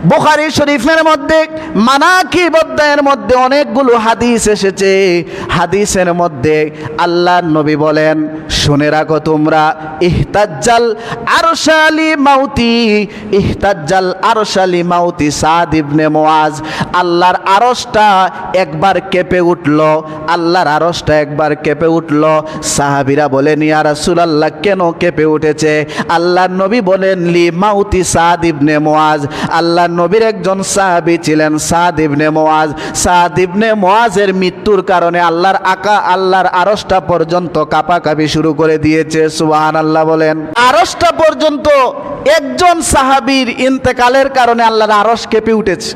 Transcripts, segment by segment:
বুখারী শরীফের মধ্যে মানাকিব অধ্যায়ের মধ্যে অনেকগুলো হাদিস এসেছে। হাদিসের মধ্যে আল্লাহর নবী বলেন, শুনে রাখো তোমরা, ইহতাজ্জাল আরশালি মাউতি, ইহতাজ্জাল আরশালি মাউতি সাদ ইবনে মুআজ। আল্লাহর আরশটা একবার কেঁপে উঠল, আল্লাহর আরশটা একবার কেঁপে উঠল। সাহাবীরা বলেন, ইয়া রাসূলুল্লাহ, কেন কেঁপে উঠেছে? আল্লাহর নবী বলেন, লি মাউতি সাদ ইবনে মুআজ। আল্লাহর নবীর একজন সাহাবী ছিলেন সাদ ইবনে মুআজ। সাদ ইবনে মুআজের মৃত্যুর কারণে আল্লাহর আরশটা পর্যন্ত কাঁপাকাঁপি শুরু করে দিয়েছে। সুবহানাল্লাহ বলেন। আরশটা পর্যন্ত একজন সাহাবীর ইন্তেকালের কারণে আল্লাহর আরশ কেঁপে উঠেছে।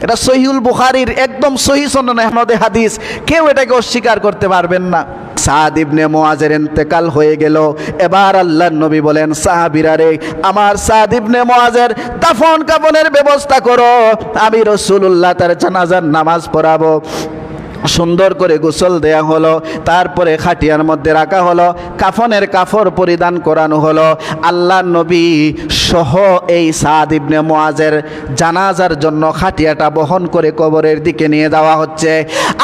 এটা সহিহুল বুখারীর একদম সহিহ সনদে হাদিস, কেউ এটাকে অস্বীকার করতে পারবেন না। সাদ ইবনে মুআজের ইন্তেকাল হয়ে গেল। এবার আল্লাহর নবী বলেন, সাহাবীরা রে, আমার সাদ ইবনে মুআজের দাফন কাফনের ব্যবস্থা করো, আমি রাসূলুল্লাহ তার জানাজার নামাজ পড়াবো। সুন্দর করে গোসল দেয়া হলো, তারপরে খাটিয়ার মধ্যে রাখা হলো, কাফনের কাপড় পরিধান করানো হলো। আল্লাহর নবী সহ এই সাদ ইবনে মুআজের জানাজার জন্য খাটিয়াটা বহন করে কবরের দিকে নিয়ে যাওয়া হচ্ছে।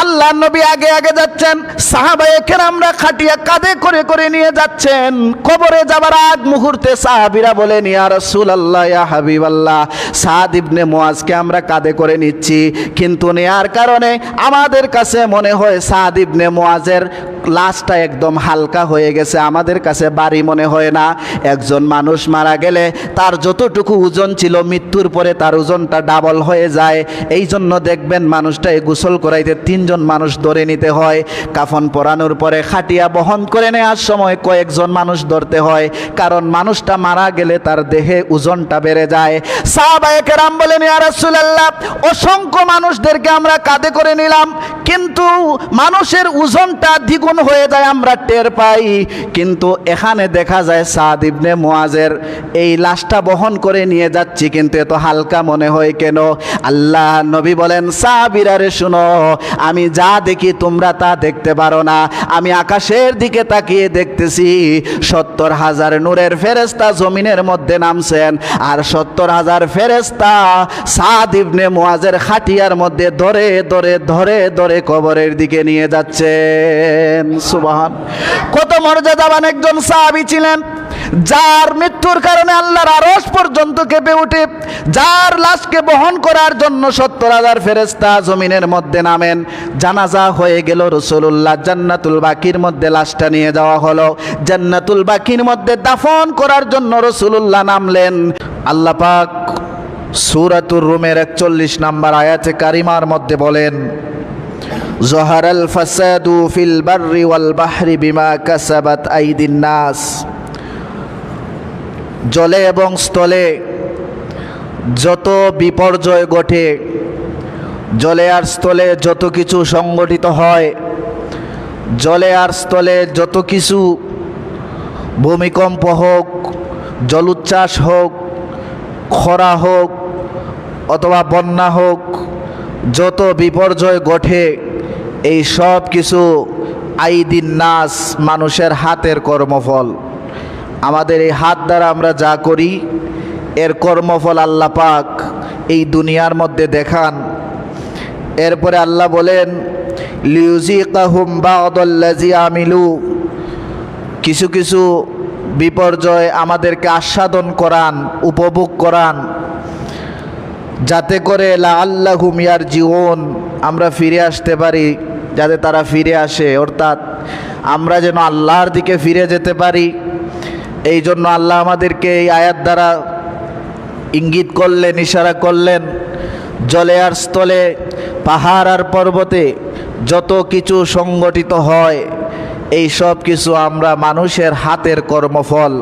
আল্লাহর নবী আগে আগে যাচ্ছেন, সাহাবায়ে কেরামরা খাটিয়া কাঁধে করে করে নিয়ে যাচ্ছেন। কবরে যাবার আগ মুহূর্তে সাহাবীরা বলেন, ইয়া রাসূলুল্লাহ, ইয়া হাবিবাল্লাহ, সাদ ইবনে মুআজকে আমরা কাঁধে করে নিচ্ছি, কিন্তু নেয়ার কারণে আমাদের কাছে মনে হয় সাদ ইবনে মুআজের লাশটা একদম হালকা হয়ে গেছে, আমাদের কাছে ভারী মনে হয় না। একজন মানুষ মারা গেলে তার যতটুকু ওজন ছিল, মৃত্যুর পরে তার ওজনটা ডাবল হয়ে যায়। এই জন্য দেখবেন মানুষটাকে গোসল করাইতে 3 জন মানুষ ধরে নিতে হয়। কাফন পরানোর পরে খাটিয়া বহন করে নেওয়ার সময় কয়েকজন মানুষ ধরতে হয়, কারণ মানুষটা মারা গেলে তার দেহে ওজনটা বেড়ে যায়। সাহাবায়ে কেরাম বলেন, ইয়া রাসূলুল্লাহ, অসংখ্য মানুষদেরকে আমরা কাঁধে করে নিলাম, কিন্তু মানুষের ওজনটা দ্বিগুণ হয়ে যায়, আমরা টের পাই। কিন্তু এখানে দেখা যায় সাদ ইবনে মুআজের এই লাশটা বহন করে নিয়ে যাচ্ছি, কিন্তু এত হালকা মনে হয় কেন? আল্লাহ নবী বলেন, সাহাবীরা রে শুনো, আমি যা দেখি তোমরা তা দেখতে পারো না। আমি আকাশের দিকে তাকিয়ে দেখতেছি 70,000 নূরের ফেরেশতা জমিনের মধ্যে নামছেন, আর 70,000 ফেরেশতা সাদ ইবনে মুআজের খাটিয়ার মধ্যে ধরে ধরে ধরে ধরে কবরের দিকে নিয়ে যাচ্ছেন। সুবহান। কত মর্যাদাবান একজন সাহাবী ছিলেন, যার মৃত্যুর কারণে আল্লাহর আরশ পর্যন্ত কেঁপে ওঠে, যার লাশকে বহন করার জন্য 70,000 ফেরেশতা জমিনের মধ্যে নামেন। জানাজা হয়ে গেল, রাসূলুল্লাহ জান্নাতুল বাকির মধ্যে লাশটা নিয়ে যাওয়া হলো। জান্নাতুল বাকির মধ্যে দাফন করার জন্য রাসূলুল্লাহ নামলেন। আল্লাহ পাক সূরাতুর রুমের 41 নম্বর আয়াতে কারিমার মধ্যে বলেন, জহারাল ফাসাদু ফিল বাররি ওয়াল বাহরি বিমা কাসাবাত আইদিন নাস। জলে এবং স্থলে যত বিপর্যয় ঘটে, জলে আর স্থলে যত কিছু সংগঠিত হয়, জলে আর স্থলে যত কিছু, ভূমিকম্প হোক, জলোচ্ছ্বাস হোক, খরা হোক অথবা বন্যা হোক, যত বিপর্যয় ঘটে, এই সব কিছু আইদিন নাস, মানুষের হাতের কর্মফল। আমাদের এই হাত দ্বারা আমরা যা করি, এর কর্মফল আল্লাহ পাক এই দুনিয়ার মধ্যে দেখান। এরপরে আল্লাহ বলেন, লিউজিকাহুম বা'দাল্লাযী আমিলু, কিছু কিছু বিপর্যয় আমাদেরকে আস্বাদন করান, উপভোগ করান, যাতে করে লাআল্লাহুম ইয়ারজিউন, আমরা ফিরে আসতে পারি, যাতে তারা ফিরে আসে, অর্থাৎ আমরা যেন আল্লাহর দিকে ফিরে যেতে পারি। এই জন্য আল্লাহ আমাদেরকে এই আয়াত দ্বারা ইঙ্গিত করলেন, ইশারা করলেন, জলে আর স্থলে, পাহাড় আর পর্বতে যত কিছু সংগঠিত হয়, এই সব কিছু আমরা মানুষের হাতের কর্মফল।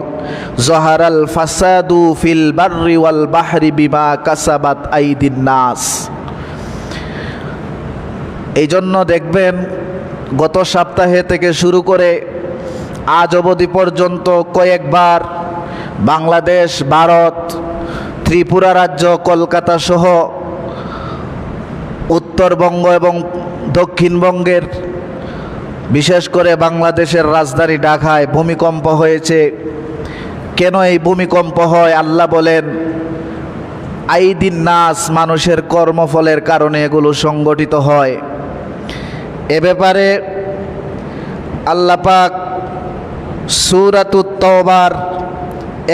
জহারাল ফাসাদু ফিল বাররি ওয়াল বাহরি বিমা কাসাবাত আইদিন নাস। এই জন্য দেখবেন গত সপ্তাহে থেকে শুরু করে আজ অবধি পর্যন্ত কয়েকবার বাংলাদেশ, ভারত, ত্রিপুরা রাজ্য, কলকাতা সহ উত্তরবঙ্গ এবং দক্ষিণবঙ্গের, বিশেষ করে বাংলাদেশের রাজধানী ঢাকায় ভূমিকম্প হয়েছে। কেন এই ভূমিকম্প হয়? আল্লাহ বলেন, আইদিন নাস, মানুষের কর্মফলের কারণে এগুলো সংগঠিত হয়। এ ব্যাপারে আল্লাহ পাক সূরাতুত তাওবার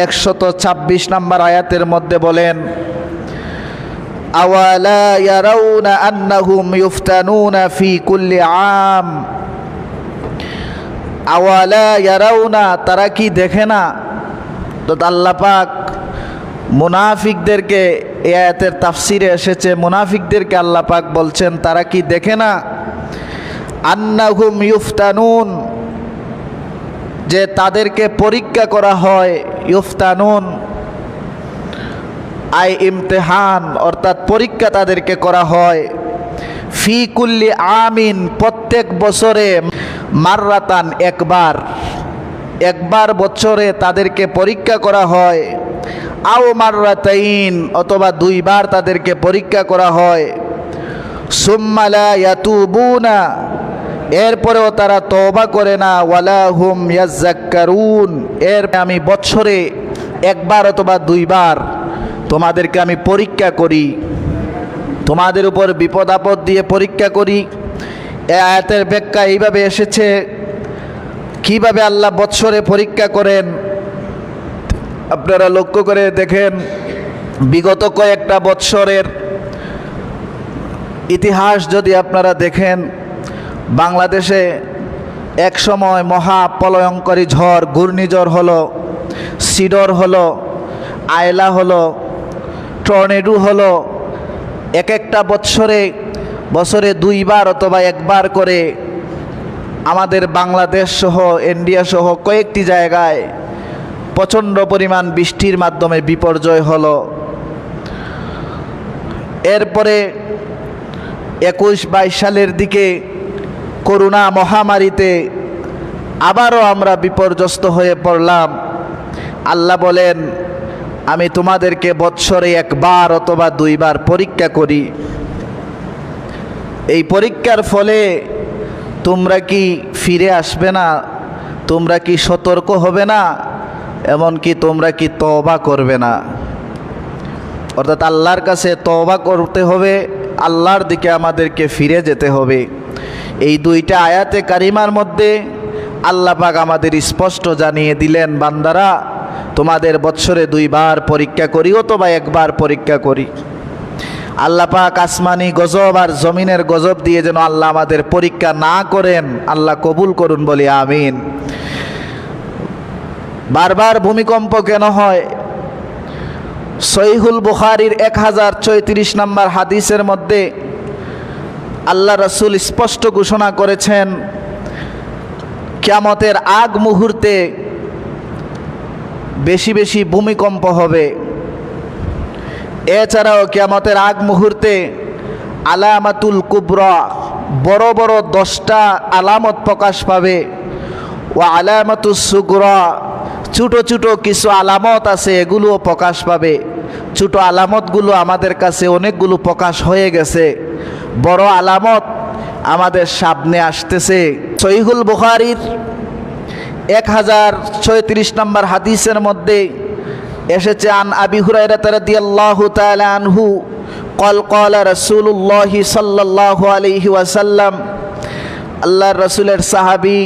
126 নম্বর আয়াতের মধ্যে বলেন, আওয়ালা ইয়ারাউনা আন্নাহুম ইফতানুনা ফি কুল্লি আম। আওয়ালা ইয়ারাউনা, তারা কি দেখে না? তো আল্লাহ পাক মুনাফিকদেরকে, এই আয়াতের তাফসিরে এসেছে মুনাফিকদেরকে আল্লাহ পাক বলছেন তারা কি দেখে না? আন্নাহুম ইফতানুন, যে তাদেরকে পরীক্ষা করা হয়। ইফতানুন আই ইমতিহান, অর্থাৎ পরীক্ষা তাদেরকে করা হয়। ফি কুল্লি আমিন, প্রত্যেক বছরে। মাররাতান, একবার বছরে তাদেরকে পরীক্ষা করা হয়। আও মাররাতাইন, অথবা 2 বার তাদেরকে পরীক্ষা করা হয়। সুম্মা লা ইয়াতুবুনা, এরপরেও তারা তওবা করে না। ওয়ালা হুম ইয়াযাক্কারুন, আমি বছরে 1 বার অথবা 2 বার তোমাদেরকে আমি পরীক্ষা করি, তোমাদের উপর বিপদ আপদ দিয়ে পরীক্ষা করি। এই আয়াতের ব্যাখ্যা এইভাবে এসেছে, কিভাবে আল্লাহ বৎসরে পরীক্ষা করেন আপনারা লক্ষ্য করে দেখেন। বিগত কয়েকটা বৎসরের ইতিহাস যদি আপনারা দেখেন, বাংলাদেশে এক সময় মহা প্রলয়ঙ্করী ঝড়, ঘূর্ণিঝড় হলো, সিডর হলো, আয়লা হলো, টর্নেডো হলো। এক একটা বছরে 2 বার অথবা 1 বার করে আমাদের বাংলাদেশ সহ ইন্ডিয়া সহ কয়েকটি জায়গায় প্রচণ্ড পরিমাণ বৃষ্টির মাধ্যমে বিপর্যয় হলো। এরপরে 21-22 সালের দিকে করোনা মহামারীতে আবারও আমরা বিপর্যস্ত হয়ে পড়লাম। আল্লাহ বলেন, আমি তোমাদেরকে বৎসরে 1 বার অথবা 2 বার পরীক্ষা করি। এই পরীক্ষার ফলে তোমরা কি ফিরে আসবে না? তোমরা কি সতর্ক হবে না? এমনকি তোমরা কি তওবা করবে না? অর্থাৎ আল্লাহর কাছে তওবা করতে হবে, আল্লাহর দিকে আমাদেরকে ফিরে যেতে হবে। এই 2টা আয়াতে কারিমার মধ্যে আল্লাহ পাক আমাদের স্পষ্ট জানিয়ে দিলেন, বান্দারা তোমাদের বৎসরে 2 বার পরীক্ষা করি অথবা 1 বার পরীক্ষা করি। আল্লাহ পাক আসমানি গজব আর জমিনের গজব দিয়ে যেন আল্লাহ আমাদের পরীক্ষা না করেন, আল্লাহ কবুল করুন, বলি আমিন। বারবার ভূমিকম্প কেন হয়? সহিহুল বুখারীর 1034 নম্বর হাদিসের মধ্যে আল্লাহ রাসূল স্পষ্ট ঘোষণা করেছেন, কিয়ামতের আগ মুহূর্তে বেশি বেশি ভূমিকম্প হবে। এছাড়াও কিয়ামতের আগ মুহূর্তে আলামাতুল কুবরা, বড় বড় 10টা আলামত প্রকাশ পাবে। ও আলামাতুস সুগরা, ছোট ছোট কিছু আলামত আছে, এগুলোও প্রকাশ পাবে। ছোট আলামতগুলো আমাদের কাছে অনেকগুলো প্রকাশ হয়ে গেছে, বড় আলামত আমাদের সামনে আসতেছে। সহিহুল বুখারীর 1036 নম্বর হাদিসের মধ্যে এসেছে, আন আবি হুরায়রা রাদিয়াল্লাহু তাআলা আনহু قال قال رسول الله صلى الله عليه وسلم, আল্লাহর রাসূলের সাহাবী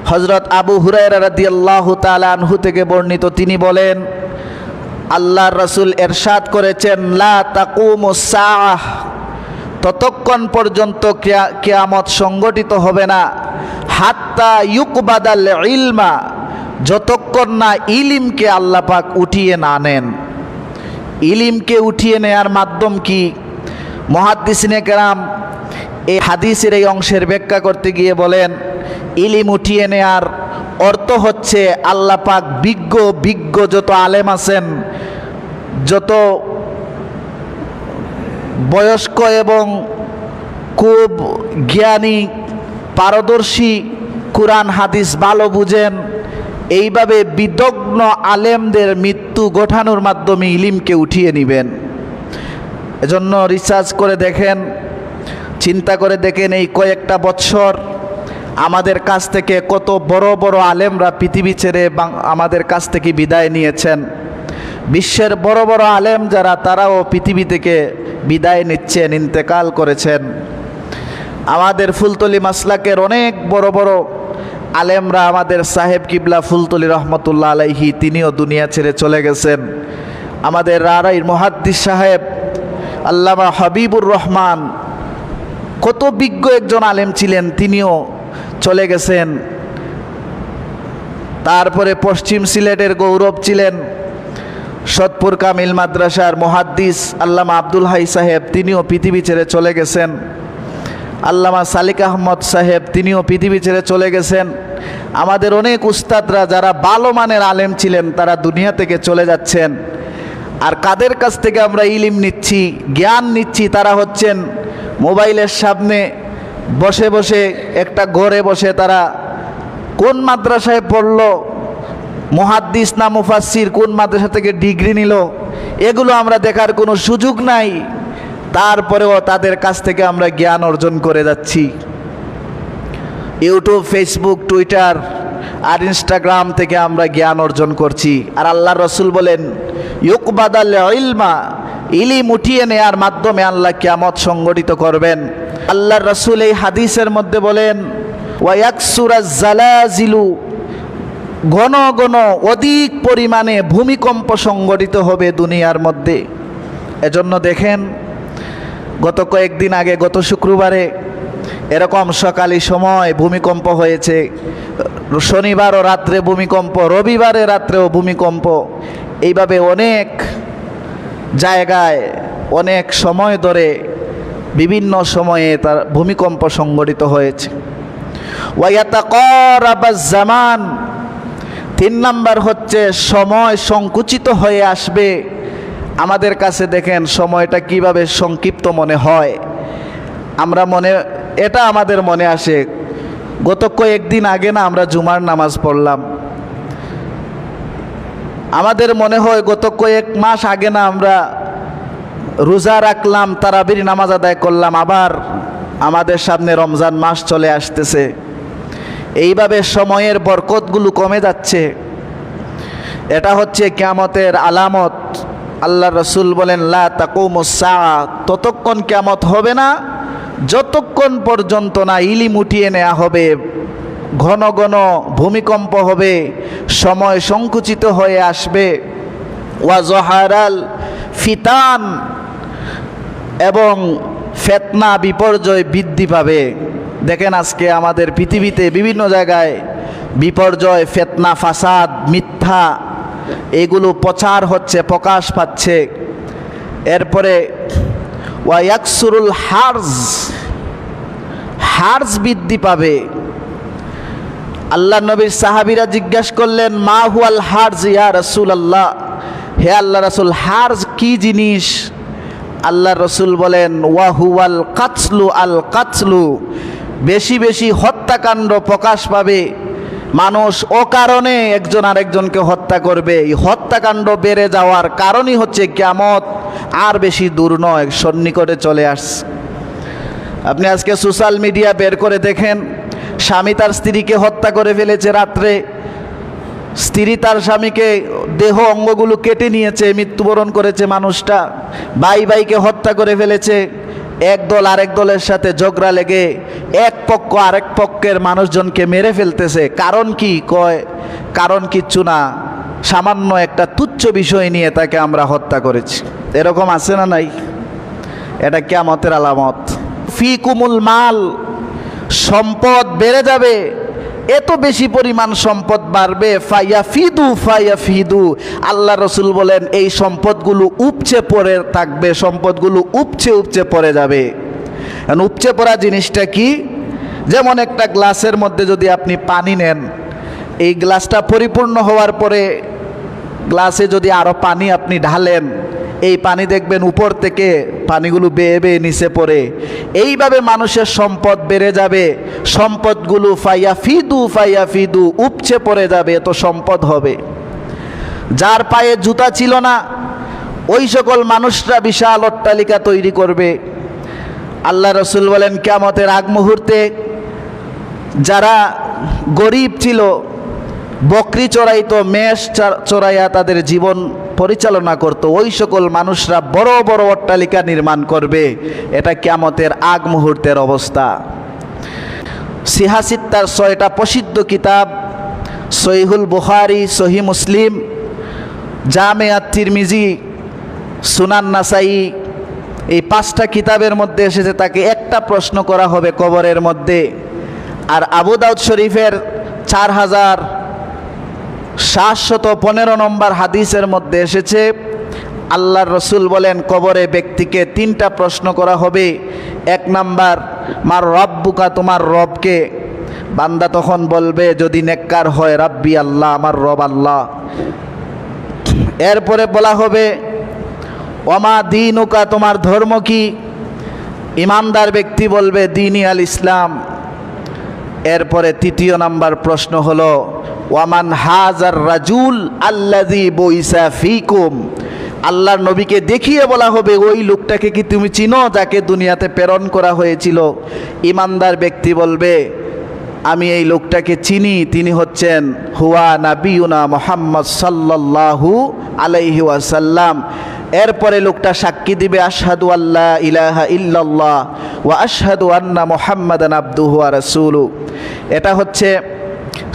হযরত আবু হুরায়রা রাদিয়াল্লাহু তাআলা আনহু থেকে বর্ণিত, তিনি বলেন, আল্লাহর রাসূল ইরশাদ করেছেন, লা তাকুমুস সাআহ, ততক্ষণ পর্যন্ত কিয়ামত সংগঠিত হবে না, হাত্তা ইউকবাদাল ইলমা, যতক্ষণ না ইলিমকে আল্লাহ পাক উঠিয়ে না নেন। ইলিমকে উঠিয়ে নেয়ার মাধ্যম কি? মুহাদ্দিসিনে কেরাম এই হাদিসের এই অংশের ব্যাখ্যা করতে গিয়ে বলেন, ইলিম উঠিয়ে নেয়ার অর্থ হচ্ছে আল্লাহ পাক বিজ্ঞ যত আলেম আছেন, যত বয়স্ক এবং খুব জ্ঞানী পারদর্শী, কুরআন হাদিস ভালো বুঝেন, এইভাবে বিদগ্ন আলেমদের মৃত্যু ঘটানোর মাধ্যমে ইলিমকে উঠিয়ে নেবেন। এজন্য রিসার্চ করে দেখেন, চিন্তা করে দেখেন, এই কয়েকটা বছর আমাদের কাছ থেকে কত বড় বড় আলেমরা পৃথিবী ছেড়ে আমাদের কাছ থেকে বিদায় নিয়েছেন। বিশ্বের বড় বড় আলেম যারা, তারাও পৃথিবী থেকে বিদায় নিচ্ছেন, ইন্তেকাল করেছেন। আমাদের ফুলতলি মাসলাকের অনেক বড় বড় আলেমরা, আমাদের সাহেব কিবলা ফুলতলি রহমতুল্লাহ আলাইহি, তিনিও দুনিয়া ছেড়ে চলে গেছেন। আমাদের রারাইর মুহাদ্দিস সাহেব আল্লামা হাবিবুর রহমান, কত বিজ্ঞ একজন আলেম ছিলেন, তিনিও চলে গেছেন। তারপরে পশ্চিম সিলেটের গৌরব ছিলেন সৎপুর কামিল মাদ্রাসার মুহাদ্দিস আল্লামা আব্দুল হাই সাহেব, তিনিও পৃথিবী ছেড়ে চলে গেছেন। আল্লামা সালিক আহমদ সাহেব, তিনিও পৃথিবী ছেড়ে চলে গেছেন। আমাদের অনেক উস্তাদরা যারা ভালো মানের আলেম ছিলেন, তারা দুনিয়া থেকে চলে যাচ্ছেন। আর কাদের কাছ থেকে আমরা ইলিম নিচ্ছি, জ্ঞান নিচ্ছি, তারা হচ্ছেন মোবাইলের সামনে বসে বসে, একটা ঘরে বসে তারা কোন মাদ্রাসায় পড়লো, মুহাদ্দিস না মুফাসসির, কোন মাদ্রাসা থেকে ডিগ্রি নিল, এগুলো আমরা দেখার কোনো সুযোগ নাই। তারপরেও তাদের কাছ থেকে আমরা জ্ঞান অর্জন করে যাচ্ছি। ইউটিউব, ফেসবুক, টুইটার আর ইনস্টাগ্রাম থেকে আমরা জ্ঞান অর্জন করছি। আর আল্লাহর রাসূল বলেন, ইউকবাদাল ইলমা, ইলিম উঠিয়ে নেয়ার মাধ্যমে আল্লাহ কিয়ামত সংগঠিত করবেন। আল্লাহর রাসূল এই হাদিসের মধ্যে বলেন, ওয়ায়াকসুরাজ জালাজিলু, ঘন ঘন অধিক পরিমাণে ভূমিকম্প সংগঠিত হবে দুনিয়ার মধ্যে। এজন্য দেখেন, গত কয়েকদিন আগে, গত শুক্রবারে এরকম সকালি সময় ভূমিকম্প হয়েছে, শনিবারও রাত্রে ভূমিকম্প, রবিবারে রাত্রেও ভূমিকম্প। এইভাবে অনেক জায়গায় অনেক সময় ধরে বিভিন্ন সময়ে তার ভূমিকম্প সংঘটিত হয়েছে। ওয়ায়াতাকারাবাজ জামান, 3 নাম্বার হচ্ছে সময় সংকুচিত হয়ে আসবে। আমাদের কাছে দেখেন সময়টা কিভাবে সংক্ষিপ্ত মনে হয়। আমরা এটা আমাদের মনে আসে, গত কয়েকদিন আগে না আমরা জুমার নামাজ পড়লাম, আমাদের মনে হয় গত কয়েক মাস আগে না আমরা রোজা রাখলাম, তারাবির নামাজ আদায় করলাম, আবার আমাদের সামনে রমজান মাস চলে আসতেছে। এইভাবে সময়ের বরকতগুলো কমে যাচ্ছে। এটা হচ্ছে কিয়ামতের আলামত। আল্লাহ রাসূল বলেন, লা তাকুমুস সাআ, ততক্ষণ কিয়ামত হবে না যতক্ষণ পর্যন্ত না ইলিম উঠিয়ে নেওয়া হবে, ঘন ঘন ভূমিকম্প হবে, সময় সংকুচিত হয়ে আসবে। ওয়া জহারাল ফিতান, এবং ফিতনা বিপর্যয় বৃদ্ধি পাবে। দেখেন আজকে আমাদের পৃথিবীতে বিভিন্ন জায়গায় বিপর্যয়, ফিতনা, ফাসাদ, মিথ্যা, এগুলো প্রচার হচ্ছে, প্রকাশ পাচ্ছে। এরপরে ওয়ায়াকসুরুল হার্জ বৃদ্ধি পাবে। আল্লাহ নবীর সাহাবীরা জিজ্ঞাসা করলেন, মা হুয়াল হার্জ ইয়া রাসূলুল্লাহ, হে আল্লাহ রাসূল, হার্জ কি জিনিস? আল্লাহ রাসূল বলেন, ওয়া হুয়াল কাতলু, আল কাতলু, বেশি বেশি হত্যাকাণ্ড প্রকাশ পাবে। মানুষ অকারণে একজন আরেকজনকে হত্যা করবে। এই হত্যাকাণ্ড বেড়ে যাওয়ার কারণই হচ্ছে কিয়ামত আর বেশি দূর নয়, সন্নিকটে চলে আসছে। আপনি আজকে সোশ্যাল মিডিয়া বের করে দেখেন, স্বামী তার স্ত্রীকে হত্যা করে ফেলেছে রাত্রে, স্ত্রী তার স্বামীকে দেহ অঙ্গগুলো কেটে নিয়েছে, মৃত্যুবরণ করেছে মানুষটা। ভাই ভাইকে হত্যা করে ফেলেছে। এক দল আরেক দলের সাথে ঝগড়া লেগে এক পক্ষ আরেক পক্ষের মানুষজনকে মেরে ফেলতেছে। কারণ কি? কয় কারণ কিচ্ছু না, সামান্য একটা তুচ্ছ বিষয় নিয়ে তাকে আমরা হত্যা করেছি। এরকম আছে না নাই? এটা কিয়ামতের আলামত। ফিকুমুল মাল, সম্পদ বেড়ে যাবে, এত বেশি পরিমাণ সম্পদ বাড়বে। ফায়াফিদু, আল্লাহ রসুল বলেন এই সম্পদগুলো উপচে পড়ে থাকবে, সম্পদগুলো উপচে উপচে পড়ে যাবে। উপচে পড়া জিনিসটা কি? যেমন একটা গ্লাসের মধ্যে যদি আপনি পানি নেন, এই গ্লাসটা পরিপূর্ণ হওয়ার পরে গ্লাসে যদি আরও পানি আপনি ঢালেন, এই পানি দেখবেন উপর থেকে পানিগুলো বেয়ে বেয়ে নিচে পড়ে। এইভাবে মানুষের সম্পদ বেড়ে যাবে, সম্পদগুলো ফায়াফিদু উপচে পড়ে যাবে, এত সম্পদ হবে। যার পায়ে জুতা ছিল না, ওই সকল মানুষরা বিশাল অট্টালিকা তৈরি করবে। আল্লাহ রসুল বলেন কিয়ামতের আগ মুহূর্তে যারা গরিব ছিল, বকরি চড়াইতো, মেষ চড়াইয়া তাদের জীবন পরিচালনা করত, ওই সকল মানুষরা বড় বড় অট্টালিকা নির্মাণ করবে। এটা কিয়ামতের আগ মুহূর্তের অবস্থা। সিহাসিত্তার 6টা প্রসিদ্ধ কিতাব, সহিহুল বুখারী, সহিহ মুসলিম, জামে আত-তিরমিজি, সুনান নাসাই, এই 5টা কিতাবের মধ্যে এসেছে তাকে একটা প্রশ্ন করা হবে কবরের মধ্যে। আর আবু দাউদ শরীফের 4715 নম্বর হাদিসের মধ্যে এসেছে, আল্লাহর রসুল বলেন কবরে ব্যক্তিকে 3টা প্রশ্ন করা হবে। 1 নাম্বার, মার রব্বুকা, তোমার রবকে। বান্দা তখন বলবে যদি নেককার হয়, রাব্বি আল্লাহ, আমার রব আল্লাহ। এরপরে বলা হবে ওমা দীনুকা, তোমার ধর্ম কি? ইমানদার ব্যক্তি বলবে দীনি আল ইসলাম। এরপরে 3য় নাম্বার প্রশ্ন হলো ওয়ামান হাজার রাজুল আল্লাযী বুইসা ফীকুম, আল্লাহর নবীকে দেখিয়ে বলা হবে ওই লোকটাকে কি তুমি চিনো যাকে দুনিয়াতে প্রেরণ করা হয়েছিল? ইমানদার ব্যক্তি বলবে আমি এই লোকটাকে চিনি, তিনি হচ্ছেন হুয়া নাবিয়ুনা মুহাম্মদ সাল্লাল্লাহু আলাইহি ওয়াসাল্লাম। এরপরে লোকটা সাক্ষী দিবে আশহাদু আল্লা ইলাহা ইল্লাল্লাহ ওয়া আশহাদু আন্না মুহাম্মাদান আবদুহু ওয়া রাসূলুহু। এটা হচ্ছে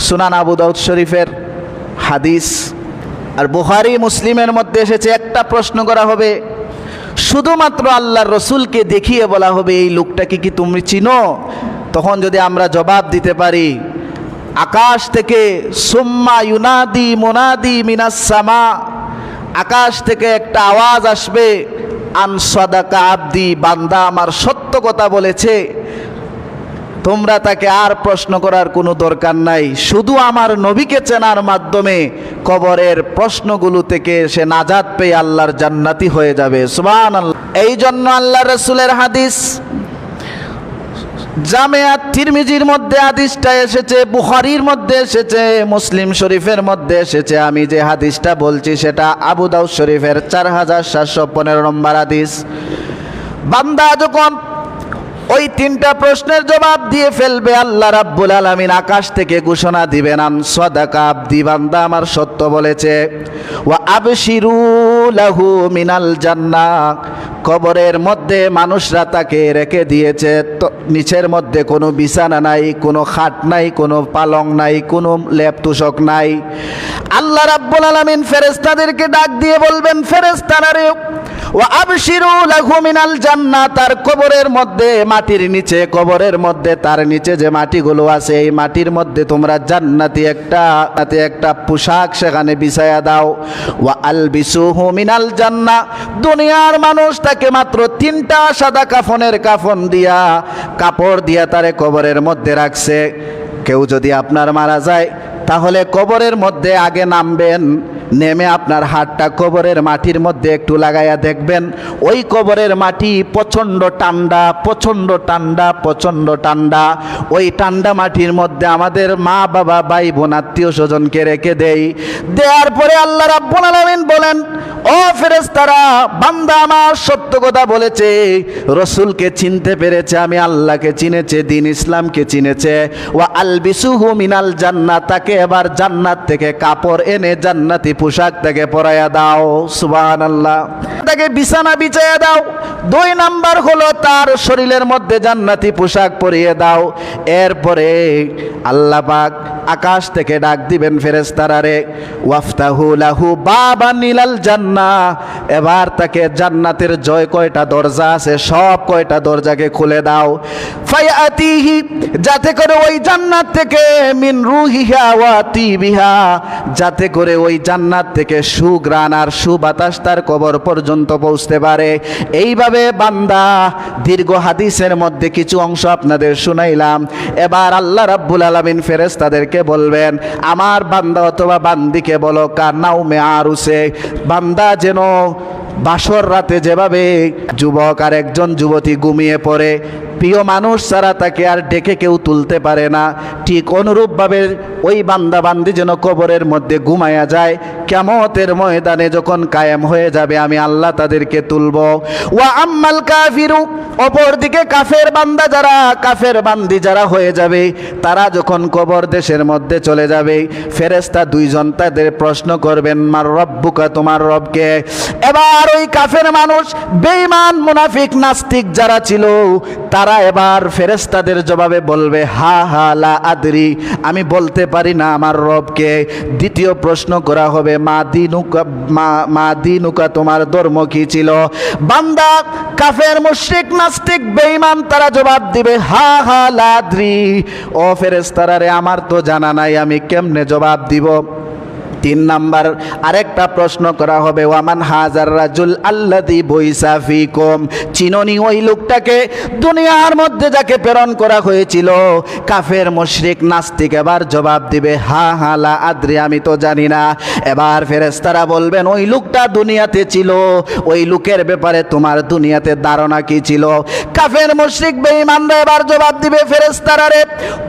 সুনান আবু দাউদ শরীফের হাদিস। আর বুখারী মুসলিমের মধ্যে এসেছে একটা প্রশ্ন করা হবে, শুধুমাত্র আল্লাহর রসুলকে দেখিয়ে বলা হবে এই লোকটাকে কি তুমি চিনো? তখন যদি আমরা জবাব দিতে পারি, আকাশ থেকে সুম্মা ইউনাদি মুনাদি মিনাস সামা, আকাশ থেকে একটা আওয়াজ আসবে, আন সাদাকা আবদি, বান্দা আমার সত্য কথা বলেছে। তোমরা তাকে আর প্রশ্ন করার কোনো দরকার নাই, শুধু আমার নবীকে চেনার মাধ্যমে কবরের প্রশ্নগুলো থেকে সে নাজাত পেয়ে আল্লাহর জান্নাতি হয়ে যাবে। সুবহানাল্লাহ। এই জন্য আল্লাহ রসুলের হাদিস জামে আত-তিরমিজির মধ্যে হাদিসটা এসেছে, বুখারীর মধ্যে এসেছে, মুসলিম শরীফের মধ্যে এসেছে। আমি যে হাদিসটা বলছি সেটা আবু দাউদ শরীফের 4715 নম্বর হাদিস। বান্দা যখন ওই 3টা প্রশ্নের জবাব দিয়ে ফেলবে, আল্লাহ রাব্বুল আলামিন আকাশ থেকে ঘোষণা দিবেন আন সাদাকা আবদি, বান্দা আমার সত্য বলেছে। ওয়া আবশিরু লাহু মিনাল জান্নাহ, কবরের মধ্যে মানুষরা তাকে রেখে দিয়েছে, তো নিচের মধ্যে কোনো বিছানা নাই, কোনো খাট নাই, কোনো পালং নাই, কোনো লেপ তুষক নাই। আল্লাহ রাব্বুল আলামিন ফেরেশতাদেরকে ডাক দিয়ে বলবেন, ফেরেশতারা রে, ওয়া আবশিরু লাহু মিনাল জান্নাহ, তার কবরের মধ্যে মাটির নিচে, কবরের মধ্যে তার নিচে যে মাটিগুলো আছে এই মাটির মধ্যে তোমরা জান্নাতি একটা পোশাক সেখানে বিছায়া দাও। ওয়া আলবিসুহু মিনাল জান্নাহ, দুনিয়ার মানুষ তাকে মাত্র 3টা সাদা কাফনের কাফন দিয়া, কাপড় দিয়া তারে কবরের মধ্যে রাখছে। কেউ যদি আপনার মারা যায় তাহলে কবরের মধ্যে আগে নামবেন, নেমে আপনার হাতটা কবরের মাটির মধ্যে একটু লাগাইয়া দেখবেন ওই কবরের মাটি প্রচণ্ড ঠান্ডা, প্রচণ্ড ঠান্ডা, প্রচণ্ড ঠান্ডা। ওই ঠান্ডা মাটির মধ্যে আমাদের মা বাবা ভাই বোন আত্মীয় স্বজনকে রেখে দেওয়ার পরে আল্লাহ রাব্বুল আলামিন বলেন, ও ফেরেশতারা, বান্দা আমার সত্য কথা বলেছে, রসুলকে চিনতে পেরেছে, আমি আল্লাহকে চিনেছে, দিন ইসলামকে চিনেছে। ওয়া আলবিসুহু মিনাল জান্নাহ, তাকে এবার জান্নাত থেকে কাপড় এনে জান্নাতি পোশাক তাকে পরাইয়া দাও। সুবহানাল্লাহ। তাকে বিছানা বিছাইয়া দাও। 2 নাম্বার হলো তার শরীরের মধ্যে জান্নাতি পোশাক পরিয়ে দাও। এরপরে আল্লাহ পাক আকাশ থেকে ডাক দিবেন ফেরেশতারা রে, ওয়াফতাহু লাহু বাবান ইলাল জান্নাহ, এবার তাকে জান্নাতের জয় কয়টা দরজা আছে সব কয়টা দরজাকে খুলে দাও। ফায়াতিহি, যাতে করে ওই জান্নাত থেকে মিন রুহিহা ওয়া তিবিহা, যাতে করে ওই জান্নাত থেকে সুঘ্রাণ আর সুবাতাস তার কবর পর্যন্ত পৌঁছতে পারে। এইভাবে বান্দা, দীর্ঘ হাদিসের মধ্যে কিছু অংশ আপনাদের শুনাইলাম। এবার আল্লাহ রাব্বুল আলামিন ফেরেশতাদেরকে বলবেন, আমার বান্দা অথবা বান্দিকে বলো কানাউমে আরুসে, বান্দা যেন বাসর রাতে যেভাবে যুবক আর একজন যুবতী ঘুমিয়ে পড়ে, প্রিয় মানুষ ছাড়া তাকে আর ডেকে কেউ তুলতে পারে না। ঠিক অনুরূপভাবে ওই বান্দা বান্দি যেন কবরের মধ্যে ঘুমায়া যায়, কিয়ামতের ময়দানে যখন কায়েম হয়ে যাবে আমি আল্লাহ তাদেরকে তুলব। ওয়া আম্মাল কাফিরু, অপরদিকে কাফের বান্দা যারা, কাফের বান্দি যারা হয়ে যাবে, তারা যখন কবর দেশের মধ্যে চলে যাবে, ফেরেশতা দুইজন তাদের প্রশ্ন করবেন, মার রব্বুকা, তোমার রবকে। এবার ওই কাফের মানুষ, বেঈমান, মুনাফিক, নাস্তিক যারা ছিল, তারা এবার ফেরেশতাদের জবাবে বলবে, হা হা লা আদরি, আমি বলতে পারি না আমার রবকে। দ্বিতীয় প্রশ্ন করা হবে, মা দিনুকা, তোমার ধর্ম কি ছিল? বান্দা, কাফের, মুশরিক, নাস্তিক, বেঈমান তারা জবাব দিবে, হা হা লা আদরি, ও ফেরেশতারা রে, আমার তো জানা নাই, আমি কেমনে জবাব দিব? তিন নাম্বার আরেকটা প্রশ্ন করা হবে, ওয়ামান হাজার রাজুল আল্লাযী বুইসা ফীকুম, চিননি ওই লোকটাকে, দুনিয়ার মধ্যে যাকে প্রেরণ করা হয়েছিল? কাফের, মুশরিক, নাস্তিক এবার জবাব দিবে, হা হা লা আদরি, আমি তো জানি না। এবার ফেরেশতারা বলবেন, ওই লোকটা দুনিয়াতে ছিল, ওই লোকের ব্যাপারে তোমার দুনিয়াতে ধারণা কি ছিল? কাফের, মুশরিক, বেঈমানরা এবার জবাব দিবে, ফেরেশতারা রে,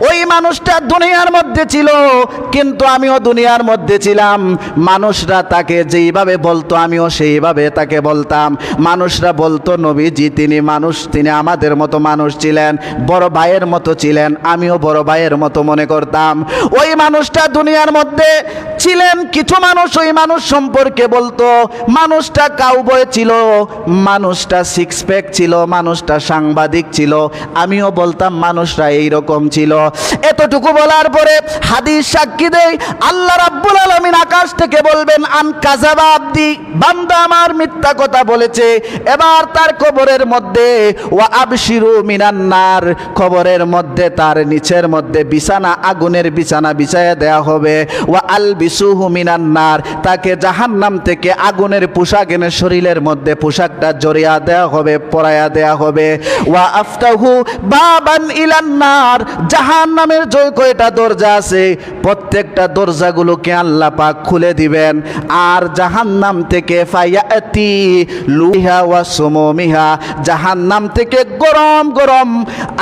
ওই মানুষটা দুনিয়ার মধ্যে ছিল, কিন্তু আমিও দুনিয়ার মধ্যে ছিলাম। মানুষরা তাকে যেইভাবে বলতো আমিও সেইভাবে তাকে বলতাম। মানুষরা বলতো নবীজি তিনি মানুষ, তিনি আমাদের মতো মানুষ ছিলেন, বড় ভাইয়ের মতো ছিলেন, আমিও বড় ভাইয়ের মতো মনে করতাম। ওই মানুষটা দুনিয়ার মধ্যে ছিলেন, কিছু মানুষ ওই মানুষ সম্পর্কে বলতো মানুষটা কাউবয় ছিল, মানুষটা সিক্স প্যাক ছিল, মানুষটা সাংবাদিক ছিল, আমিও বলতাম মানুষরা এইরকম ছিল। এতটুকু বলার পরে হাদিস সাক্ষী দেয়, আল্লাহ রাব্বুল আলামিন আকাশ থেকে বলবেন, আন কাযাবা আবদি, বান্দা আমার মিথ্যা কথা বলেছে। এবার তার কবরের মধ্যে, ওয়া আবশিরু মিনান নার, কবরের মধ্যে তার নিচের মধ্যে বিছানা, আগুনের বিছানা বিছায়া দেয়া হবে। ওয়া আলবিসুহু মিনান নার, তাকে জাহান্নাম থেকে আগুনের পোশাক এনে শরীরের মধ্যে পোশাকটা জড়িয়ে দেয়া হবে, পরায়া দেয়া হবে। ওয়া আফতাহু বাবান ইলান নার, জাহান্নামের যে কয়টা দরজা আছে প্রত্যেকটা দরজাগুলোকে আল্লাহ পাক খুলে দিবেন। আর জাহান্নাম থেকে ফায়াতি লুহা ওয়া সুমুমিহা, জাহান্নাম থেকে গরম গরম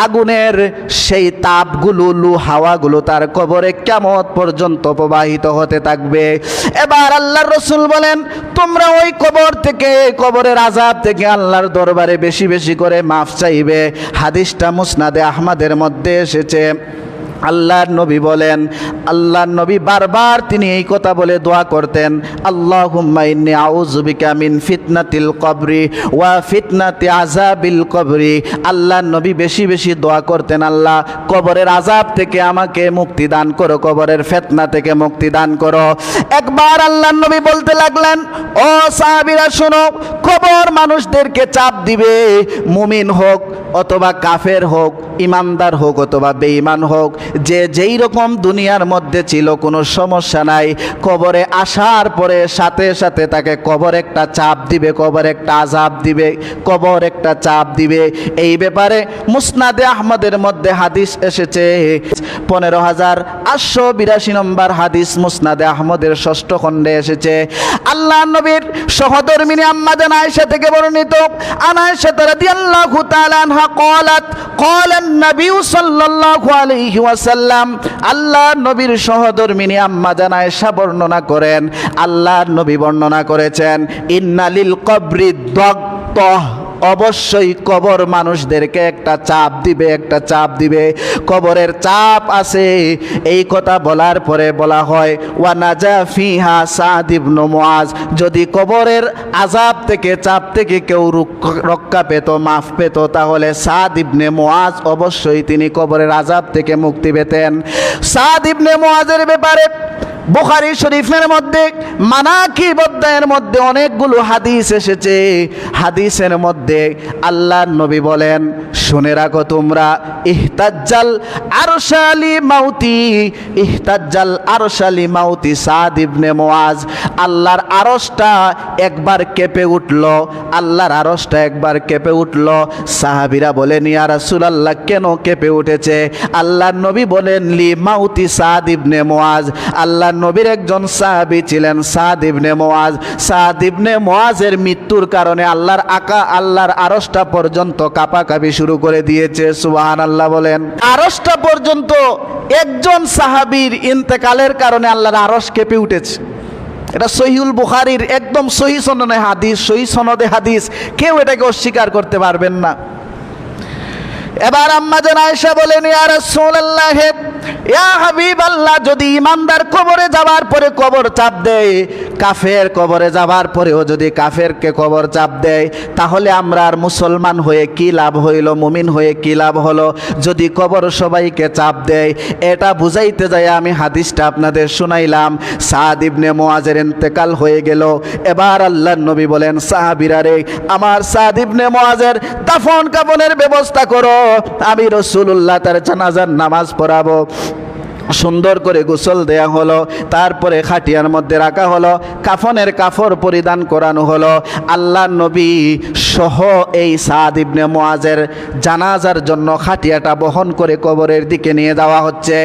আগুনের সেই তাপগুলো, লু হাওয়াগুলো তার কবরে কিয়ামত পর্যন্ত প্রবাহিত হতে থাকবে। এবার আল্লাহর রাসূল বলেন, তোমরা ওই কবর থেকে, কবরের আযাব থেকে আল্লাহর দরবারে বেশি বেশি করে মাফ চাইবে। হাদিসটা মুসনাদে আহমদের মধ্যে এসেছে। আল্লাহর নবী বলেন, আল্লাহর নবী বারবার তিনি এই কথা বলে দোয়া করতেন, আল্লাহুম্মা ইন্নী আউযু বিকা মিন ফিতনাতিল কবরি ওয়া ফিতনাতি আযাবিল কবরি। আল্লাহর নবী বেশি বেশি দোয়া করতেন, আল্লাহ কবরের আযাব থেকে আমাকে মুক্তি দান করো, কবরের ফিতনা থেকে মুক্তি দান করো। একবার আল্লাহর নবী বলতে লাগলেন, ও সাহাবীরা শোনো, কবর মানুষদেরকে চাপ দিবে, মুমিন হোক অথবা কাফের হোক, ইমানদার হোক অথবা বেঈমান হোক, যে যেই রকম দুনিয়ার মধ্যে ছিল কোনো সমস্যা নাই, কবরে আসার পরে সাথে সাথে তাকে কবর একটা চাপ দিবে, কবর একটা আযাব দিবে, কবর একটা চাপ দিবে। এই ব্যাপারে মুসনাদে আহমদের মধ্যে হাদিস এসেছে, 15,882 নম্বর হাদিস মুসনাদে আহমদের 6ষ্ঠ খণ্ডে এসেছে। আল্লাহর নবীর সহধর্মিনী আম্মা জান আয়েশা থেকে বর্ণিত, আন আয়েশা রাদিয়াল্লাহু তাআলা আনহা قالت قال النبي صلى الله عليه وسلم, আল্লাহর নবীর সহধর্মিনী আম্মা জান আয়েশা বর্ণনা করেন, আল্লাহর নবী বর্ণনা করেছেন, ইন্নালিল কবরি দাগতাহ, অবশ্যই কবর মানুষদেরকে একটা চাপ দিবে, একটা চাপ দিবে, কবরের চাপ আছে। এই কথা বলার পরে বলা হয়, ওয়া নাজা ফিহা সাদ ইবনে মুআজ, যদি কবরের আযাব থেকে, চাপ থেকে কেউ রক্ষা পেত, মাফ পেত, তাহলে সাদ ইবনে মুআজ অবশ্যই তিনি কবরের আযাব থেকে মুক্তি পেতেন। সাদ ইবনে মুআজের ব্যাপারে বুখারী শরীফের মধ্যে মানাকিব অধ্যায়ের মধ্যে অনেকগুলো হাদিস এসেছে। হাদিসের মধ্যে আল্লাহর নবী বলেন, শুনে রাখো তোমরা, ইহতাজ্জাল আরশালি মাউতি, ইহতাজ্জাল আরশালি মাউতি সাদ ইবনে মুআজ, আল্লাহর আরশটা একবার কেঁপে উঠল, আল্লাহর আরশটা একবার কেঁপে উঠল। সাহাবীরা বলেন, ইয়া রাসূলুল্লাহ কেন কেঁপে উঠেছে? আল্লাহর নবী বলেন, লি মাউতি সাদ ইবনে মুআজ, আল্লাহর নবীর একজন সাহাবী ছিলেন সাদ ইবনে মুআজ। সাদ ইবনে মুআজের মৃত্যুর কারণে আল্লাহর আরশটা পর্যন্ত কাঁপাকাঁপি শুরু করে দিয়েছে। সুবহানাল্লাহ বলেন। আরশটা পর্যন্ত একজন সাহাবীর ইন্তেকালের কারণে আল্লাহর আরশ কেঁপে উঠেছে। এটা সহিহুল বুখারীর একদম সহিহ সনদে হাদিস, সহিহ সনদে হাদিস, কেউ এটাকে অস্বীকার করতে পারবেন না। এবার আম্মা জান আয়েশা বলেন, ইয়া রাসূলুল্লাহ, ইয়া হাবিবাল্লাহ, যদি ইমানদার কবরে যাবার পরে কবর চাপ দেয়, কাফের কবরে যাবার পরেও যদি কাফেরকে কবর চাপ দেয়, তাহলে আমরা আর মুসলমান হয়ে কি লাভ হইল, মুমিন হয়ে কি লাভ হলো? যদি কবর সবাইকে চাপ দেয়, এটা বুঝাইতে যায় আমি হাদিসটা আপনাদের শুনাইলাম। সাদ ইবনে মুআজের ইন্তেকাল হয়ে গেল। এবার আল্লাহর নবী বলেন, সাহাবীরা রে, আমার সাদ ইবনে মুআজের দাফন কাফনের ব্যবস্থা করো, আমি রাসূলুল্লাহ তার জানাজার নামাজ পড়াবো। সুন্দর করে গোসল দেয়া হলো, তারপরে খাটিয়ার মধ্যে রাখা হলো, কাফনের কাপড় পরিধান করানো হলো। আল্লাহর নবী সহ এই সাদ ইবনে মুআজের জানাজার জন্য খাটিয়াটা বহন করে কবরের দিকে নিয়ে যাওয়া হচ্ছে।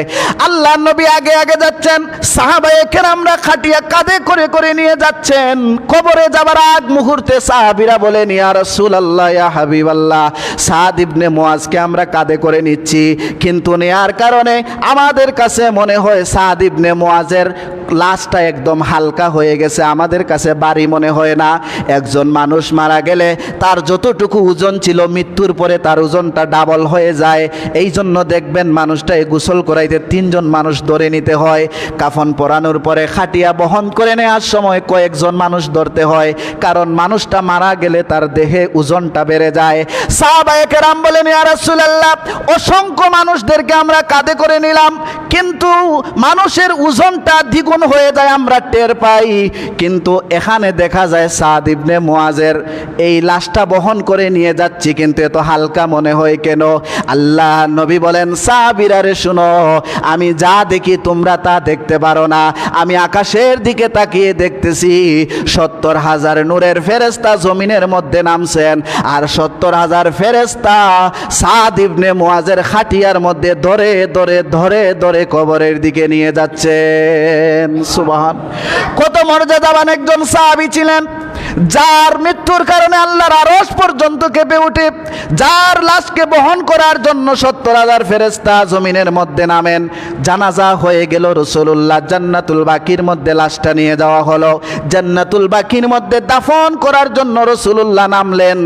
আল্লাহর নবী আগে আগে যাচ্ছেন, সাহাবায়ে কেরামরা খাটিয়া কাঁধে করে করে নিয়ে যাচ্ছেন। কবরে যাবার আগ মুহূর্তে সাহাবীরা বলেন, ইয়া রাসূলুল্লাহ, ইয়া হাবিবাল্লাহ, সাদ ইবনে মুআজকে আমরা কাঁধে করে নিচ্ছি, কিন্তু নেয়ার কারণে আমাদের কাছে মনে হয় সাদ ইবনে মুআজের লাশটা একদম হালকা হয়ে গেছে, আমাদের কাছে ভারী মনে হয় না। একজন মানুষ মারা গেলে তার যতটুকু ওজন ছিল, মৃত্যুর পরে তার ওজনটা ডাবল হয়ে যায়। এই জন্য দেখবেন মানুষটাকে গোসল করাইতে 3 জন মানুষ ধরে নিতে হয়। কাফন পরানোর পরে খাটিয়া বহন করে নেওয়ার সময় কয়েকজন মানুষ ধরতে হয়, কারণ মানুষটা মারা গেলে তার দেহে ওজনটা বেড়ে যায়। সাহাবায়ে কেরাম বলেন, ইয়া রাসূলুল্লাহ, অসংখ্য মানুষদেরকে আমরা কাঁধে করে নিলাম, কিন্তু মানুষের ওজনটা দ্বিগুণ হয়ে যায়, আমরা টের পাই। কিন্তু এখানে দেখা যায় সাদ ইবনে মুআজের এই লাশটা বহন করে নিয়ে যাচ্ছি, কিন্তু এত হালকা মনে হয় কেন? আল্লাহ নবী বলেন, সাহাবীরা রে শুনো, আমি যা দেখি তোমরা তা দেখতে পারো না। আমি আকাশের দিকে তাকিয়ে দেখতেছি 70,000 নূরের ফেরেশতা জমিনের মধ্যে নামছেন, আর 70,000 ফেরেশতা সাদ ইবনে মুআজের খাটিয়ার মধ্যে ধরে ধরে ধরে ধরে কবরের দিকে নিয়ে যাচ্ছেন। সুবহান। কত মর্যাদাবান একজন সাহাবী ছিলেন, যার মৃত্যুর কারণে আল্লাহর আরশ পর্যন্ত কেঁপে ওঠে, যার লাশকে বহন করার জন্য 70,000 ফেরেশতা জমিনের মধ্যে নামেন। জানাজা হয়ে গেল, রাসূলুল্লাহ জান্নাতুল বাকির মধ্যে লাশটা নিয়ে যাওয়া হলো। জান্নাতুল বাকির মধ্যে দাফন করার জন্য রাসূলুল্লাহ নামলেন।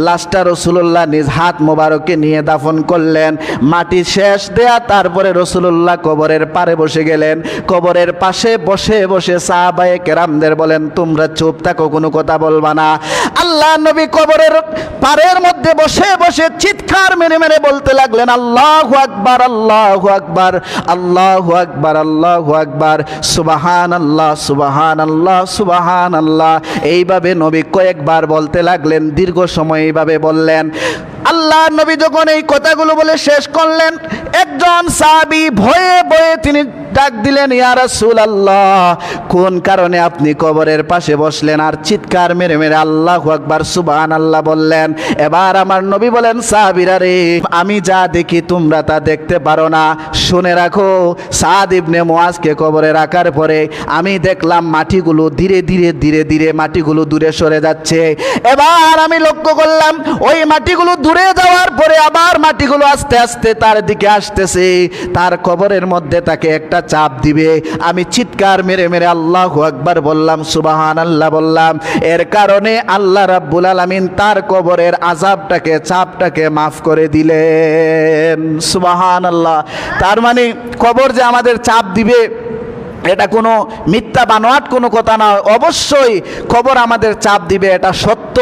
লাশটা রাসূলুল্লাহ নিজ হাত মোবারকে নিয়ে দাফন করলেন। মাটি শেষ দেয়া, তারপরে রাসূলুল্লাহ কবরের পারে বসে গেলেন। কবরের পাশে বসে বসে সাহাবায়ে কেরামদের বলেন, তোমরা চুপ থাকো, কোনো কথা বলবা না। আল্লাহ নবী কবরের পারের মধ্যে বসে বসে চিৎকার মেরে মেরে বলতে লাগলেন, আল্লাহু আকবার, আল্লাহু আকবার, আল্লাহু আকবার, আল্লাহু আকবার, সুবহানাল্লাহ, সুবহানাল্লাহ, সুবহানাল্লাহ। এইভাবে নবী কয়েকবার বলতে লাগলেন, দীর্ঘ সময় এইভাবে বললেন। আল্লাহ নবী যখন এই কথাগুলো বলে শেষ করলেন, একজন সাহাবী ভয়ে ভয়ে তিনি ডাক দিলেন, ইয়া রাসূলুল্লাহ, কোন কারণে আপনি কবরের পাশে বসলেন আর চিৎকার মেরে মেরে আল্লাহু আকবার, সুবহানাল্লাহ বললেন? এবার আমার নবী বলেন, সাহাবীরা রে, আমি যা দেখি তোমরা তা দেখতে পারো না। শুনে রাখো, সাদ ইবনে মুআজকে কবরে রাখার পরে আমি দেখলাম মাটিগুলো ধীরে ধীরে ধীরে ধীরে মাটিগুলো দূরে সরে যাচ্ছে। এবার আমি লক্ষ্য করলাম ওই মাটিগুলো দূরে যাওয়ার পরে আবার মাটিগুলো আস্তে আস্তে তার দিকে আসতেছে। তার কবরের মধ্যে তাকে একটা চাপ দিবে। আমি চিৎকার মেরে মেরে আল্লাহু আকবার বললাম, সুবহানাল্লাহ বললাম। এর কারণে আল্লাহ রাব্বুল আলামিন তার কবরের আযাবটাকে, চাপটাকে মাফ করে দিলেন। সুবহানাল্লাহ। তার মানে কবর যে আমাদের চাপ দিবে, এটা কোনো মিথ্যা বানোয়াট কোনো কথা না। অবশ্যই কবর আমাদের চাপ দিবে, এটা সত্য।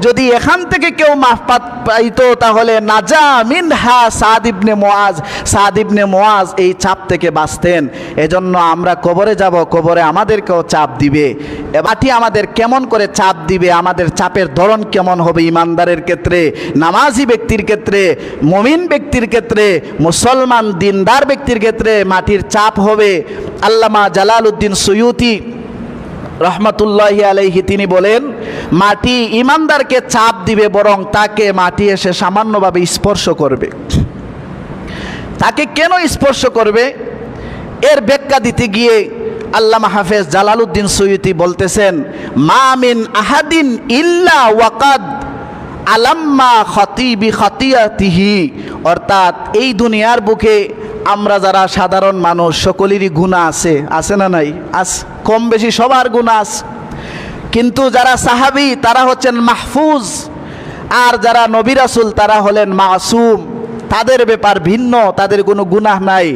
যদি এখান থেকে কেউ মাফ পাইতো তাহলে নাজা মিনহা সাদ ইবনে মুআজ, সাদ ইবনে মুআজ এই চাপ থেকে বাঁচতেন। এজন্য আমরা কবরে যাব, কবরে আমাদেরকেও চাপ দিবে। এবারটি আমাদের কেমন করে চাপ দিবে, আমাদের চাপের ধরন কেমন হবে? ইমানদারের ক্ষেত্রে, নামাজি ব্যক্তির ক্ষেত্রে, মুমিন ব্যক্তির ক্ষেত্রে, মুসলমান দিনদার ব্যক্তির ক্ষেত্রে মাটির চাপ হবে। আল্লামা জালালউদ্দিন সুয়ুতি রহমতুল্লাহি আলাইহি তিনি বলেন, মাটি ইমানদারকে চাপ দিবে, বরং তাকে মাটি এসে সামান্যভাবে স্পর্শ করবে। তাকে কেন স্পর্শ করবে এর ব্যাখ্যা দিতে গিয়ে আল্লামা হাফেজ জালালউদ্দিন সুয়ুতি বলতেছেন, মা মিন আহাদিন ইল্লা ওয়াকাদ আলাম্মা খতিবি খতিয়াতিহি, অর্থাৎ এই দুনিয়ার বুকে আমরা যারা সাধারণ মানুষ সকলেরই গুনাহ আছে না নাই? কম বেশি সবার গুনাহ আছে, কিন্তু যারা সাহাবী তারা হচ্ছেন মাহফুজ, আর যারা নবী রাসূল তারা হলেন মাসুম, তাদের ব্যাপার ভিন্ন, তাদের কোনো গুনাহ নাই।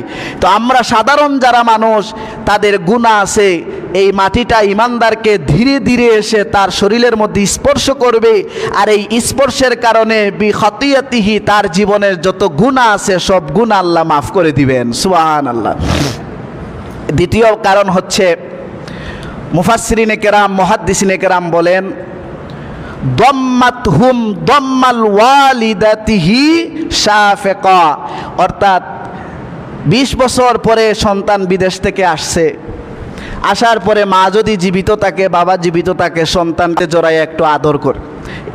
তো আমরা সাধারণ যারা মানুষ তাদের গুনাহ আছে। এই মাটিটা ইমানদারকে ধীরে ধীরে এসে তার শরীরের মধ্যে স্পর্শ করবে, আর এই স্পর্শের কারণে বিখতিয়াতিহি তার জীবনের যত গুনাহ আছে সব গুনাহ আল্লাহ মাফ করে দিবেন। সুবহানাল্লাহ। দ্বিতীয় কারণ হচ্ছে মুফাসসিরিনে কেরাম মুহাদ্দিসিনে কেরাম বলেন, দম্মাতহুম দম্মাল ওয়ালিদাতিহি শাফিকা, অর্থাৎ 20 বছর পরে সন্তান বিদেশ থেকে আসছে, আসার পরে মা যদি জীবিত থাকে, বাবা জীবিত থাকে, সন্তানকে জড়ায় একটু আদর করে।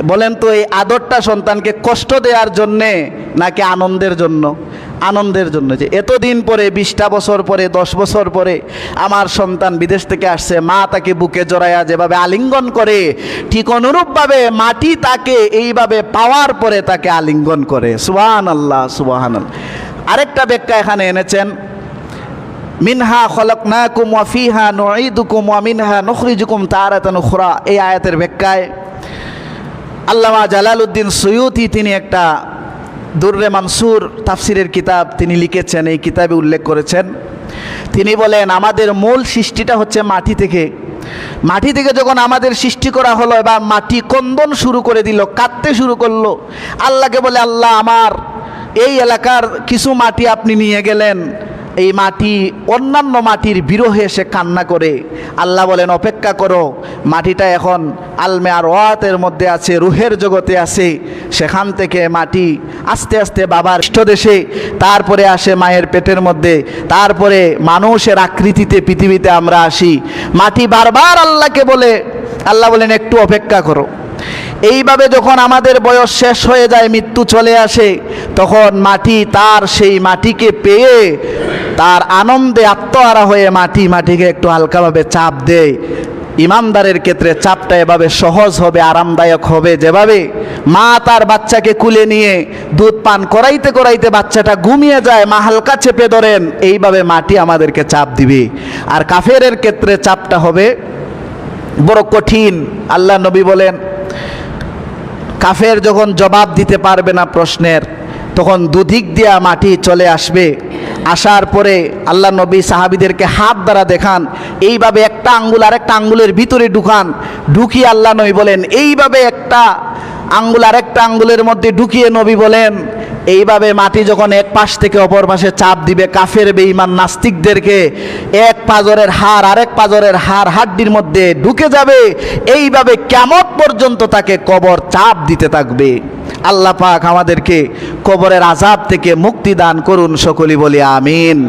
বলেন তো এই আদরটা সন্তানকে কষ্ট দেওয়ার জন্যে নাকি আনন্দের জন্য? আনন্দের জন্য, যে এতদিন পরে 20টা বছর পরে 10 বছর পরে আমার সন্তান বিদেশ থেকে আসছে, মা তাকে বুকে জড়ায়া যেভাবে আলিঙ্গন করে, ঠিক অনুরূপভাবে মাটি তাকে এইভাবে পাওয়ার পরে তাকে আলিঙ্গন করে। সুবহানাল্লাহ, সুবহানাল্লাহ। আরেকটা ব্যাখ্যা এখানে এনেছেন, মিনহা খলাকনাকুম ওয়া ফিহা নুঈদুকুম ওয়া মিনহা নুখরিজুকুম তারাতান উখরা। এই আয়াতের ব্যাখ্যায় আল্লামা জালালউদ্দিন সুয়ুতি তিনি একটা দুররে মানসুর তাফসিরের কিতাব তিনি লিখেছেন, এই কিতাবে উল্লেখ করেছেন, তিনি বলেন আমাদের মূল সৃষ্টিটা হচ্ছে মাটি থেকে। মাটি থেকে যখন আমাদের সৃষ্টি করা হলো, এবার মাটি কন্দন শুরু করে দিল, কাঁদতে শুরু করলো, আল্লাহকে বলে, আল্লাহ আমার এই এলাকার কিছু মাটি আপনি নিয়ে গেলেন। এই মাটি অন্যান্য মাটির বিরহে সে কান্না করে। আল্লাহ বলেন অপেক্ষা করো, মাটিটা এখন আলমে আর ওয়াতের মধ্যে আছে, রুহের জগতে আছে, সেখান থেকে মাটি আস্তে আস্তে বাবার ইষ্টদেশে, তারপরে আসে মায়ের পেটের মধ্যে, তারপরে মানুষের আকৃতিতে পৃথিবীতে আমরা আসি। মাটি বারবার আল্লাহকে বলে, আল্লাহ বলেন একটু অপেক্ষা করো। এইভাবে যখন আমাদের বয়স শেষ হয়ে যায়, মৃত্যু চলে আসে, তখন মাটি তার সেই মাটিকে পেয়ে তার আনন্দে আত্মহারা হয়ে মাটিকে একটু হালকাভাবে চাপ দেয়। ইমানদারের ক্ষেত্রে চাপটা এভাবে সহজ হবে, আরামদায়ক হবে, যেভাবে মা তার বাচ্চাকে কুলে নিয়ে দুধ পান করাইতে করাইতে বাচ্চাটা ঘুমিয়ে যায়, মা হালকা চেপে ধরেন, এইভাবে মাটি আমাদেরকে চাপ দিবে। আর কাফেরের ক্ষেত্রে চাপটা হবে বড় কঠিন। আল্লাহ নবী বলেন, কাফের যখন জবাব দিতে পারবে না প্রশ্নের, তখন দুদিক দিয়া মাটি চলে আসবে। আসার পরে আল্লাহ নবী সাহাবীদেরকে হাত দ্বারা দেখান, এইভাবে একটা আঙ্গুল আরেকটা আঙ্গুলের ভিতরে ঢুকিয়ে আল্লাহ নবী বলেন, এইভাবে একটা আঙ্গুল আরেকটা আঙ্গুলের মধ্যে ঢুকিয়ে নবী বলেন, এইভাবে মাটি যখন এক পাশ থেকে অপর পাশে চাপ দিবে, কাফের বেঈমান নাস্তিকদেরকে এক পাজরের হাড় আরেক পাজরের হাড় হাড্ডির মধ্যে ঢুকে যাবে। এইভাবে কিয়ামত পর্যন্ত তাকে কবর চাপ দিতে থাকবে। আল্লাহ পাক আমাদেরকে কবরের আযাব থেকে মুক্তি দান করুন, সকলেই বলি আমিন।